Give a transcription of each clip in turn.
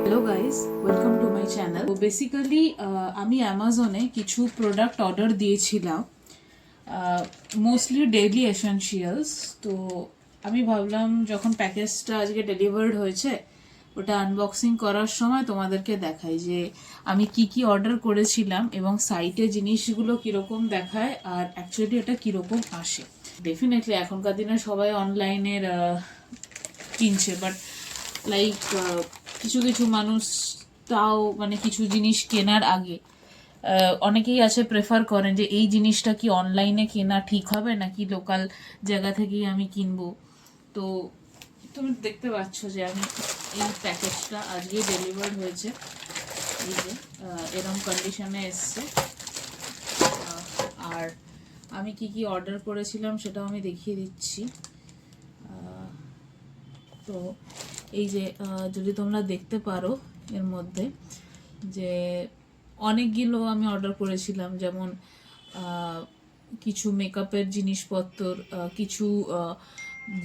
Hello guys, welcome to my channel. তো basically আমি অ্যামাজনে কিছু প্রোডাক্ট অর্ডার দিয়েছিলাম, মোস্টলি ডেইলি এসেনশিয়ালস। তো আমি ভাবলাম যখন প্যাকেজটা আজকে ডেলিভার্ড হয়েছে ওটা আনবক্সিং করার সময় তোমাদেরকে দেখাই যে আমি কি কি অর্ডার করেছিলাম এবং সাইটে জিনিসগুলো কীরকম দেখায় আর অ্যাকচুয়ালি এটা কীরকম আসে। ডেফিনেটলি এখনকার দিনে সবাই অনলাইনের কিনছে, বাট লাইক কিছু কিছু মানুষ তাও মানে কিছু জিনিস কেনার আগে অনেকেই আছে প্রেফার করেন যে এই জিনিসটা কি অনলাইনে কেনা ঠিক হবে নাকি লোকাল জায়গা থেকেই আমি কিনবো। তো তুমি দেখতে পাচ্ছ যে আমি এই প্যাকেজটা আজকে ডেলিভার হয়েছে, এই যে এরকম কন্ডিশনে এসছে। আর আমি কি কি অর্ডার করেছিলাম সেটাও আমি দেখিয়ে দিচ্ছি। তো এই যে যদি তোমরা দেখতে পারো এর মধ্যে যে অনেকগুলো আমি অর্ডার করেছিলাম, যেমন কিছু মেকআপের জিনিসপত্র, কিছু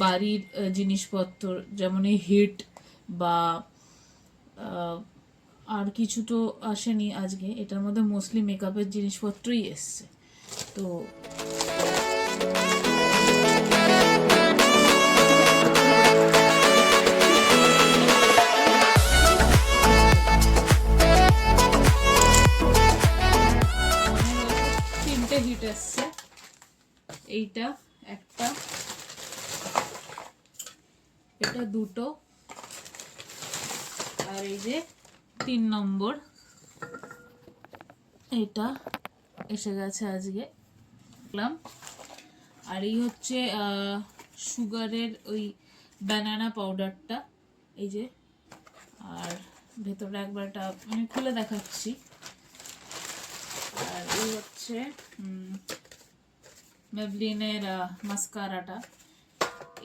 বাড়ির জিনিসপত্র যেমন এই হিট বা আর কিছু তো আসেনি আজকে। এটার মধ্যে মোস্টলি মেকআপের জিনিসপত্রই এসছে। তো তিনটে হিট এসছে, এইটা একটা, এটা দুটো, আর এই যে 3 নম্বর এটা এসে গেছে আজকে। আর এই হচ্ছে সুগারের ওই ব্যানানা পাউডারটা, এই যে। আর ভেতরে একবারটা আমি খুলে দেখাচ্ছি। আর এই হচ্ছে মেবলিনের মাস্কারাটা।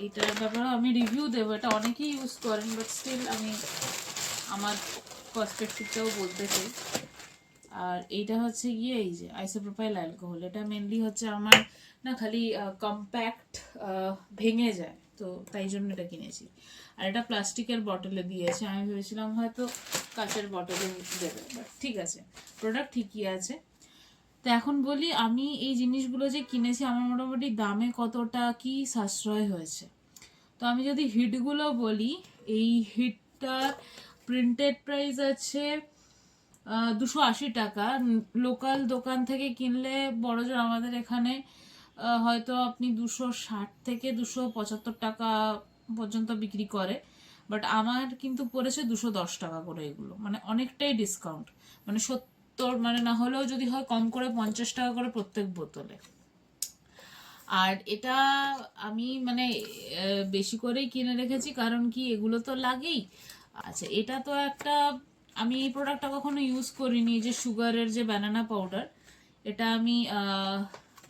এইটার ব্যাপারে আমি রিভিউ দেবো, এটা অনেকেই ইউজ করেন, বাট স্টিল আমি আমার পার্সপেক্টিভটাও বলতে চাই। আর এইটা হচ্ছে গিয়ে এই যে আইসোপ্রোপাইল অ্যালকোহল। এটা মেনলি হচ্ছে আমার না খালি কম্প্যাক্ট ভেঙে যায়, তো তাই জন্য এটা কিনেছি। আর এটা প্লাস্টিকের বটলে দিয়েছে, আমি ভেবেছিলাম হয়তো কাঁচের বটলে দেবে, বাট ঠিক আছে, প্রোডাক্ট ঠিকই আছে। তো এখন বলি আমি এই জিনিসগুলো যে কিনেছি আমার মোটামুটি দামে কতটা কি সাশ্রয় হয়েছে। তো আমি যদি হিটগুলো বলি, এই হিটটার প্রিন্টেড প্রাইস আছে 280 টাকা। লোকাল দোকান থেকে কিনলে বড়জোর আমাদের এখানে হয়তো আপনি 260 থেকে 275 টাকা পর্যন্ত বিক্রি করে, বাট আমার কিন্তু পড়েছে 210 টাকা করে। এগুলো মানে অনেকটাই ডিসকাউন্ট, মানে 70, মানে না হলেও যদি হয় কম করে 50 টাকা করে প্রত্যেক বোতলে। আর এটা আমি মানে বেশি করেই কিনে রেখেছি, কারণ কি এগুলো তো লাগেই। আচ্ছা, এটা তো একটা, আমি এই প্রোডাক্টটা কখনো ইউজ করিনি, যে সুগারের যে ব্যানানা পাউডার, এটা আমি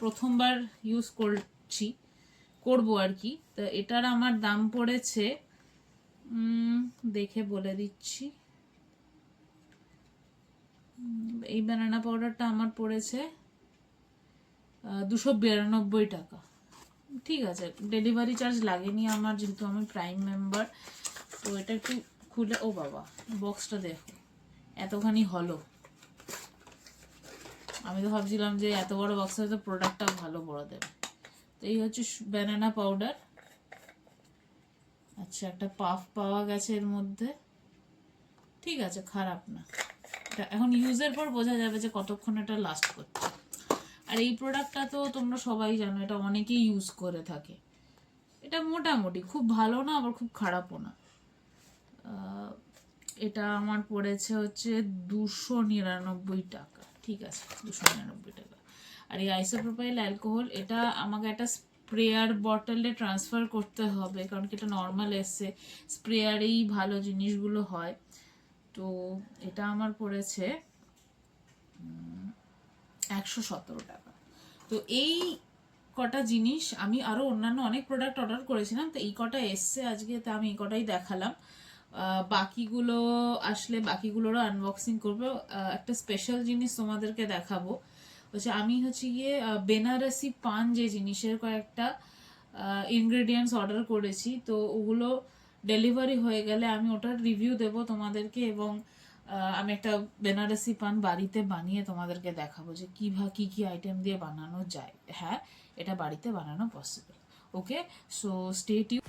প্রথমবার ইউজ করবো আর কি। তো এটার আমার দাম পড়েছে, দেখে বলে দিচ্ছি, এই ব্যানানা পাউডারটা আমার পড়েছে 292 টাকা। ঠিক আছে, ডেলিভারি চার্জ লাগেনি আমার, যেহেতু আমি প্রাইম মেম্বার। তো এটা একটু খুলে, ও বাবা, বক্সটা দেখো এতখানি হলো। আমি তো ভাবছিলাম যে এত বড় বক্সে হয়তো প্রোডাক্টটা ভালো বড় দেবে। তো এই হচ্ছে ব্যানানা পাউডার। আচ্ছা, একটা পাফ পাওয়া গেছে এর মধ্যে, ঠিক আছে, খারাপ না। এটা এখন ইউজের পর বোঝা যাবে যে কতক্ষণ এটা লাস্ট করছে। আর এই প্রোডাক্টটা তো তোমরা সবাই জানো, এটা অনেকেই ইউজ করে থাকে। এটা মোটামুটি খুব ভালো না, আবার খুব খারাপও না। এটা আমার পড়েছে হচ্ছে 299 টাকা, ঠিক আছে, 299 টাকা। আর এই আইসোপ্রোপাইল অ্যালকোহল, এটা আমাকে একটা স্প্রেয়ার বটলে ট্রান্সফার করতে হবে, কারণ কি এটা নর্মাল এসছে, স্প্রেয়ারেই ভালো জিনিসগুলো হয়। তো এটা আমার পড়েছে 117 টাকা। তো এই কটা জিনিস, আমি আরও অন্যান্য অনেক প্রোডাক্ট অর্ডার করেছিলাম, তো এই কটা এসছে আজকে, তো আমি এই কটাই দেখালাম। বাকিগুলো আসলে বাকিগুলোরও আনবক্সিং করবো। একটা স্পেশাল জিনিস তোমাদেরকে দেখাবো, হচ্ছে আমি হচ্ছে গিয়ে বেনারসি পান যে জিনিসের কয়েকটা ইনগ্রেডিয়েন্টস অর্ডার করেছি, তো ওগুলো ডেলিভারি হয়ে গেলে আমি ওটার রিভিউ দেব তোমাদেরকে, এবং আমি একটা বেনারসি পান বাড়িতে বানিয়ে তোমাদেরকে দেখাবো যে কি কি আইটেম দিয়ে বানানো যায়। হ্যাঁ, এটা বাড়িতে বানানো পসিবল। ওকে, সো স্টে টিউন।